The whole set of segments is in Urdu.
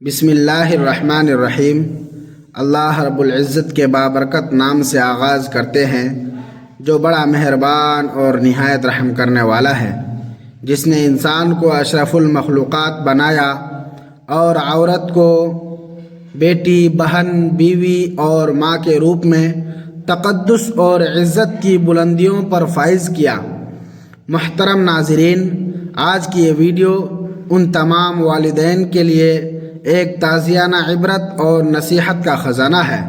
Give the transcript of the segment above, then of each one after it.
بسم اللہ الرحمن الرحیم۔ اللہ رب العزت کے بابرکت نام سے آغاز کرتے ہیں جو بڑا مہربان اور نہایت رحم کرنے والا ہے، جس نے انسان کو اشرف المخلوقات بنایا اور عورت کو بیٹی، بہن، بیوی اور ماں کے روپ میں تقدس اور عزت کی بلندیوں پر فائز کیا۔ محترم ناظرین، آج کی یہ ویڈیو ان تمام والدین کے لیے ایک تازیانہ عبرت اور نصیحت کا خزانہ ہے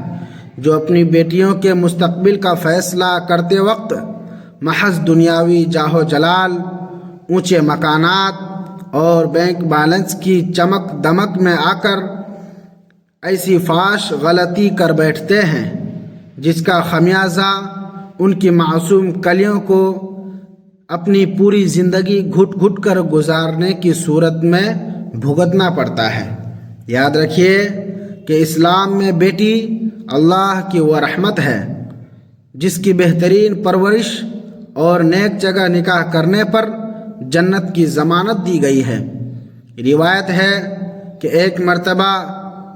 جو اپنی بیٹیوں کے مستقبل کا فیصلہ کرتے وقت محض دنیاوی جاہ و جلال، اونچے مکانات اور بینک بیلنس کی چمک دمک میں آ کر ایسی فاش غلطی کر بیٹھتے ہیں جس کا خمیازہ ان کی معصوم کلیوں کو اپنی پوری زندگی گھٹ گھٹ کر گزارنے کی صورت میں بھگتنا پڑتا ہے۔ یاد رکھیے کہ اسلام میں بیٹی اللہ کی وہ رحمت ہے جس کی بہترین پرورش اور نیک جگہ نکاح کرنے پر جنت کی ضمانت دی گئی ہے۔ روایت ہے کہ ایک مرتبہ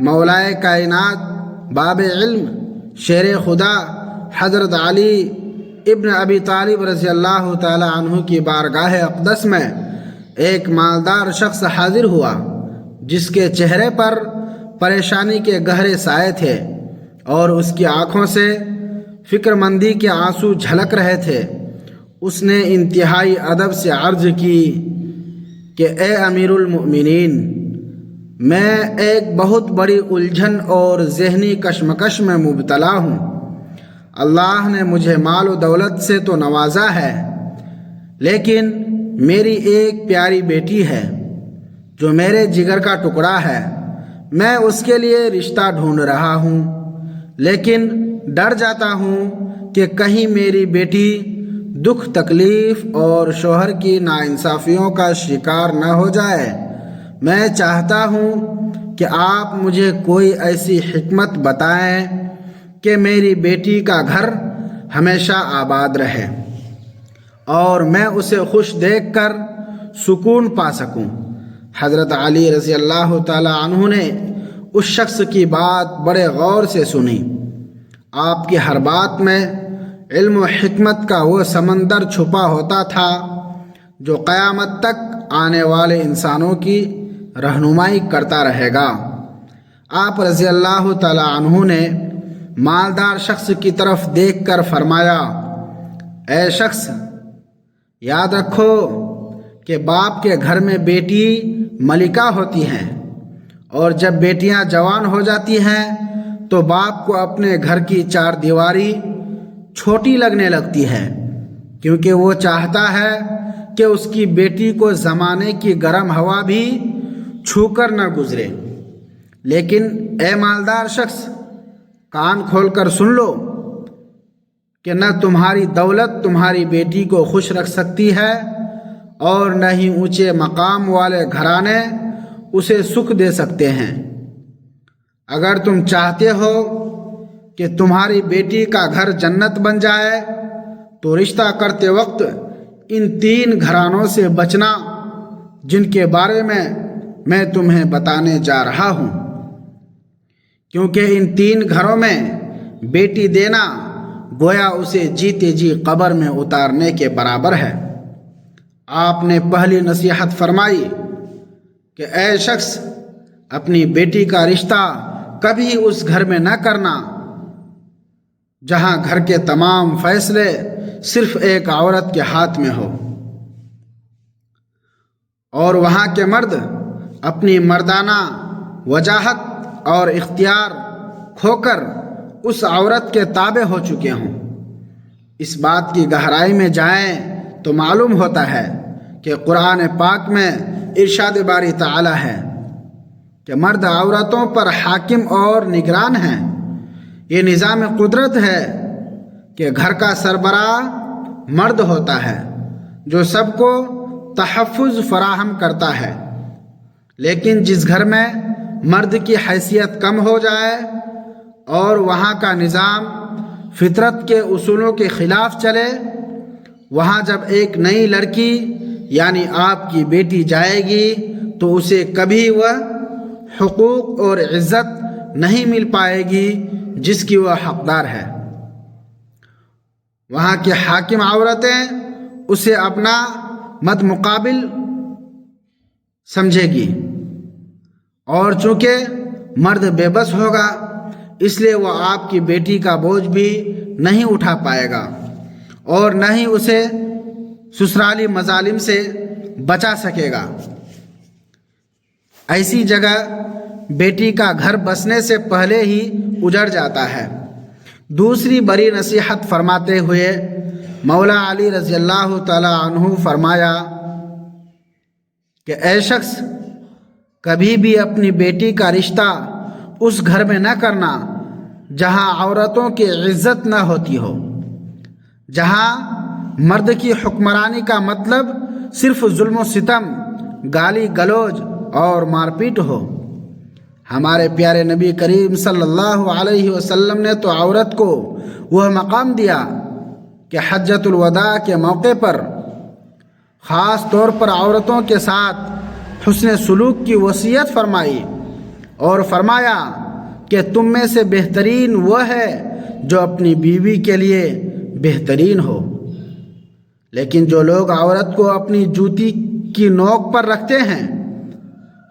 مولائے کائنات، باب علم، شیر خدا حضرت علی ابن ابی طالب رضی اللہ تعالی عنہ کی بارگاہ اقدس میں ایک مالدار شخص حاضر ہوا جس کے چہرے پر پریشانی کے گہرے سائے تھے اور اس کی آنکھوں سے فکر مندی کے آنسو جھلک رہے تھے۔ اس نے انتہائی ادب سے عرض کی کہ اے امیر المؤمنین، میں ایک بہت بڑی الجھن اور ذہنی کشمکش میں مبتلا ہوں۔ اللہ نے مجھے مال و دولت سے تو نوازا ہے، لیکن میری ایک پیاری بیٹی ہے جو میرے جگر کا ٹکڑا ہے۔ میں اس کے لیے رشتہ ڈھونڈ رہا ہوں، لیکن ڈر جاتا ہوں کہ کہیں میری بیٹی دکھ تکلیف اور شوہر کی ناانصافیوں کا شکار نہ ہو جائے۔ میں چاہتا ہوں کہ آپ مجھے کوئی ایسی حکمت بتائیں کہ میری بیٹی کا گھر ہمیشہ آباد رہے اور میں اسے خوش دیکھ کر سکون پا سکوں۔ حضرت علی رضی اللہ تعالی عنہ نے اس شخص کی بات بڑے غور سے سنی۔ آپ کی ہر بات میں علم و حکمت کا وہ سمندر چھپا ہوتا تھا جو قیامت تک آنے والے انسانوں کی رہنمائی کرتا رہے گا۔ آپ رضی اللہ تعالی عنہ نے مالدار شخص کی طرف دیکھ کر فرمایا، اے شخص، یاد رکھو کہ باپ کے گھر میں بیٹی ملکہ ہوتی ہیں، اور جب بیٹیاں جوان ہو جاتی ہیں تو باپ کو اپنے گھر کی چار دیواری چھوٹی لگنے لگتی ہے، کیونکہ وہ چاہتا ہے کہ اس کی بیٹی کو زمانے کی گرم ہوا بھی چھو کر نہ گزرے۔ لیکن اے مالدار شخص، کان کھول کر سن لو کہ نہ تمہاری دولت تمہاری بیٹی کو خوش رکھ سکتی ہے اور نہ ہی اونچے مقام والے گھرانے اسے سکھ دے سکتے ہیں۔ اگر تم چاہتے ہو کہ تمہاری بیٹی کا گھر جنت بن جائے تو رشتہ کرتے وقت ان تین گھرانوں سے بچنا جن کے بارے میں تمہیں بتانے جا رہا ہوں، کیونکہ ان تین گھروں میں بیٹی دینا گویا اسے جیتے جی قبر میں اتارنے کے برابر ہے۔ آپ نے پہلی نصیحت فرمائی کہ اے شخص، اپنی بیٹی کا رشتہ کبھی اس گھر میں نہ کرنا جہاں گھر کے تمام فیصلے صرف ایک عورت کے ہاتھ میں ہو، اور وہاں کے مرد اپنی مردانہ وجاہت اور اختیار کھو کر اس عورت کے تابع ہو چکے ہوں۔ اس بات کی گہرائی میں جائیں تو معلوم ہوتا ہے کہ قرآن پاک میں ارشاد باری تعالی ہے کہ مرد عورتوں پر حاکم اور نگران ہیں۔ یہ نظام قدرت ہے کہ گھر کا سربراہ مرد ہوتا ہے جو سب کو تحفظ فراہم کرتا ہے، لیکن جس گھر میں مرد کی حیثیت کم ہو جائے اور وہاں کا نظام فطرت کے اصولوں کے خلاف چلے، وہاں جب ایک نئی لڑکی یعنی آپ کی بیٹی جائے گی تو اسے کبھی وہ حقوق اور عزت نہیں مل پائے گی جس کی وہ حقدار ہے۔ وہاں کی حاکم عورتیں اسے اپنا مد مقابل سمجھے گی، اور چونکہ مرد بے بس ہوگا اس لیے وہ آپ کی بیٹی کا بوجھ بھی نہیں اٹھا پائے گا اور نہ ہی اسے سسرالی مظالم سے بچا سکے گا۔ ایسی جگہ بیٹی کا گھر بسنے سے پہلے ہی اجڑ جاتا ہے۔ دوسری بڑی نصیحت فرماتے ہوئے مولا علی رضی اللہ تعالی عنہ فرمایا کہ اے شخص، کبھی بھی اپنی بیٹی کا رشتہ اس گھر میں نہ کرنا جہاں عورتوں کی عزت نہ ہوتی ہو، جہاں مرد کی حکمرانی کا مطلب صرف ظلم و ستم، گالی گلوج اور مار پیٹ ہو۔ ہمارے پیارے نبی کریم صلی اللہ علیہ وسلم نے تو عورت کو وہ مقام دیا کہ حجۃ الوداع کے موقع پر خاص طور پر عورتوں کے ساتھ حسن سلوک کی وصیت فرمائی اور فرمایا کہ تم میں سے بہترین وہ ہے جو اپنی بیوی کے لیے بہترین ہو۔ لیکن جو لوگ عورت کو اپنی جوتی کی نوک پر رکھتے ہیں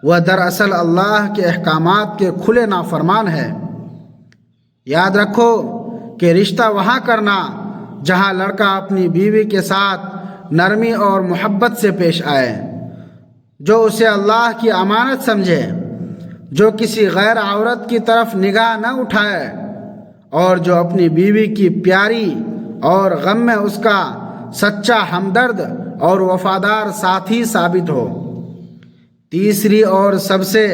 وہ دراصل اللہ کے احکامات کے کھلے نافرمان ہے۔ یاد رکھو کہ رشتہ وہاں کرنا جہاں لڑکا اپنی بیوی کے ساتھ نرمی اور محبت سے پیش آئے، جو اسے اللہ کی امانت سمجھے، جو کسی غیر عورت کی طرف نگاہ نہ اٹھائے، اور جو اپنی بیوی کی پیاری اور غم میں اس کا سچا ہمدرد اور وفادار ساتھی ثابت ہو۔ تیسری اور سب سے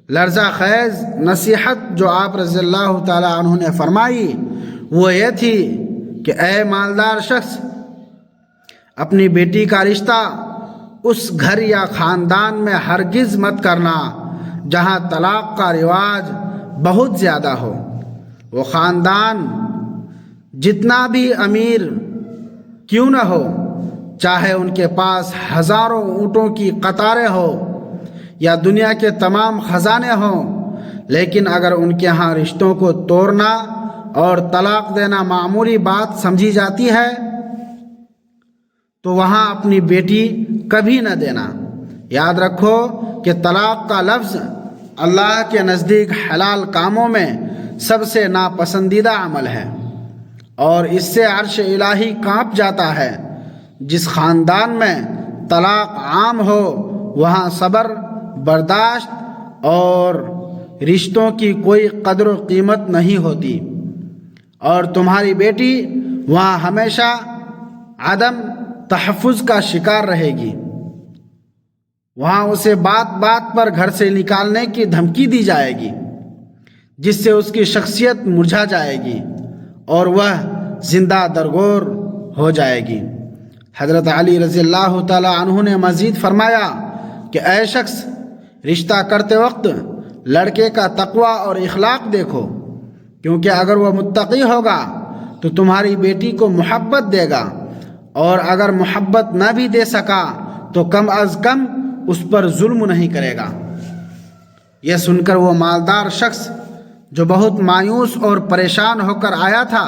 لرزہ خیز نصیحت جو آپ رضی اللہ تعالی عنہ نے فرمائی وہ یہ تھی کہ اے مالدار شخص، اپنی بیٹی کا رشتہ اس گھر یا خاندان میں ہرگز مت کرنا جہاں طلاق کا رواج بہت زیادہ ہو۔ وہ خاندان جتنا بھی امیر کیوں نہ ہو، چاہے ان کے پاس ہزاروں اونٹوں کی قطاریں ہو یا دنیا کے تمام خزانے ہوں، لیکن اگر ان کے ہاں رشتوں کو توڑنا اور طلاق دینا معمولی بات سمجھی جاتی ہے تو وہاں اپنی بیٹی کبھی نہ دینا۔ یاد رکھو کہ طلاق کا لفظ اللہ کے نزدیک حلال کاموں میں سب سے ناپسندیدہ عمل ہے، اور اس سے عرش الہی کانپ جاتا ہے۔ جس خاندان میں طلاق عام ہو وہاں صبر، برداشت اور رشتوں کی کوئی قدر و قیمت نہیں ہوتی، اور تمہاری بیٹی وہاں ہمیشہ عدم تحفظ کا شکار رہے گی۔ وہاں اسے بات بات پر گھر سے نکالنے کی دھمکی دی جائے گی، جس سے اس کی شخصیت مرجھا جائے گی اور وہ زندہ درگور ہو جائے گی۔ حضرت علی رضی اللہ تعالی عنہ نے مزید فرمایا کہ اے شخص، رشتہ کرتے وقت لڑکے کا تقوی اور اخلاق دیکھو، کیونکہ اگر وہ متقی ہوگا تو تمہاری بیٹی کو محبت دے گا، اور اگر محبت نہ بھی دے سکا تو کم از کم اس پر ظلم نہیں کرے گا۔ یہ سن کر وہ مالدار شخص جو بہت مایوس اور پریشان ہو کر آیا تھا،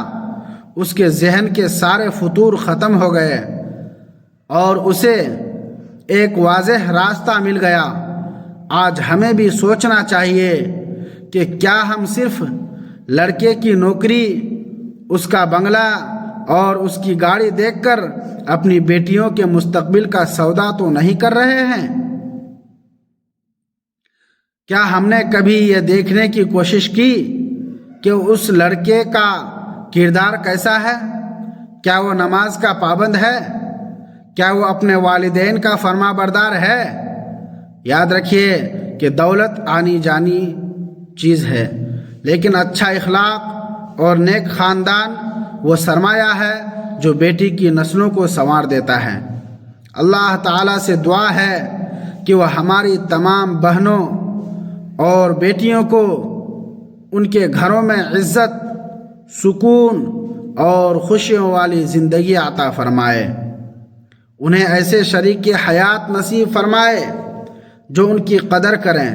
اس کے ذہن کے سارے فطور ختم ہو گئے اور اسے ایک واضح راستہ مل گیا۔ آج ہمیں بھی سوچنا چاہیے کہ کیا ہم صرف لڑکے کی نوکری، اس کا بنگلہ اور اس کی گاڑی دیکھ کر اپنی بیٹیوں کے مستقبل کا سودا تو نہیں کر رہے ہیں؟ کیا ہم نے کبھی یہ دیکھنے کی کوشش کی کہ اس لڑکے کا کردار کیسا ہے؟ کیا وہ نماز کا پابند ہے؟ کیا وہ اپنے والدین کا فرما بردار ہے؟ یاد رکھیے کہ دولت آنی جانی چیز ہے، لیکن اچھا اخلاق اور نیک خاندان وہ سرمایہ ہے جو بیٹی کی نسلوں کو سنوار دیتا ہے۔ اللہ تعالیٰ سے دعا ہے کہ وہ ہماری تمام بہنوں اور بیٹیوں کو ان کے گھروں میں عزت، سکون اور خوشیوں والی زندگی عطا فرمائے، انہیں ایسے شریک حیات نصیب فرمائے جو ان کی قدر کریں،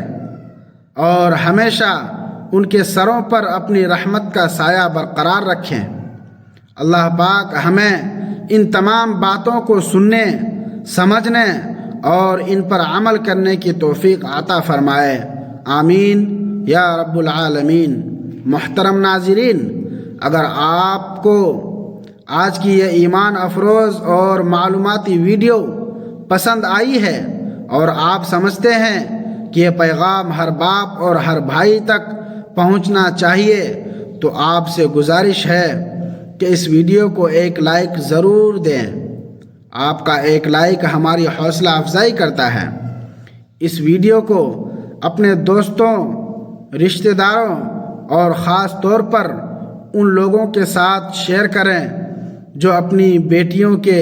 اور ہمیشہ ان کے سروں پر اپنی رحمت کا سایہ برقرار رکھیں۔ اللہ پاک ہمیں ان تمام باتوں کو سننے، سمجھنے اور ان پر عمل کرنے کی توفیق عطا فرمائے، آمین یا رب العالمین۔ محترم ناظرین، اگر آپ کو آج کی یہ ایمان افروز اور معلوماتی ویڈیو پسند آئی ہے اور آپ سمجھتے ہیں کہ یہ پیغام ہر باپ اور ہر بھائی تک پہنچنا چاہیے، تو آپ سے گزارش ہے کہ اس ویڈیو کو ایک لائک ضرور دیں۔ آپ کا ایک لائک ہماری حوصلہ افزائی کرتا ہے۔ اس ویڈیو کو اپنے دوستوں، رشتہ داروں اور خاص طور پر ان لوگوں کے ساتھ شیئر کریں جو اپنی بیٹیوں کے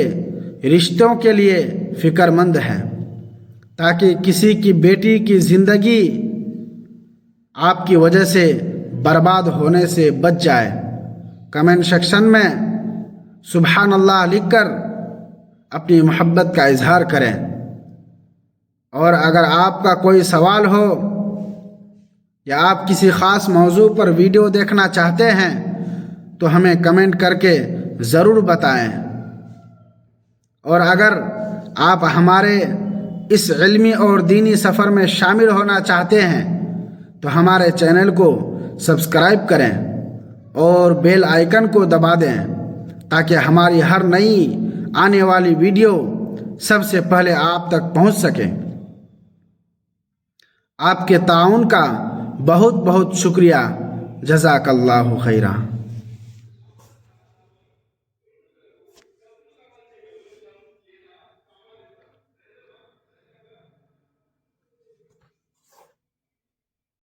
رشتوں کے لیے فکر مند ہیں، تاکہ کسی کی بیٹی کی زندگی آپ کی وجہ سے برباد ہونے سے بچ جائے۔ کمنٹ سیکشن میں سبحان اللہ لکھ کر اپنی محبت کا اظہار کریں، اور اگر آپ کا کوئی سوال ہو یا آپ کسی خاص موضوع پر ویڈیو دیکھنا چاہتے ہیں تو ہمیں کمنٹ کر کے ضرور بتائیں، اور اگر آپ ہمارے اس علمی اور دینی سفر میں شامل ہونا چاہتے ہیں تو ہمارے چینل کو سبسکرائب کریں اور بیل آئیکن کو دبا دیں، تاکہ ہماری ہر نئی آنے والی ویڈیو سب سے پہلے آپ تک پہنچ سکے۔ آپ کے تعاون کا بہت بہت شکریہ، جزاک اللہ خیرہ۔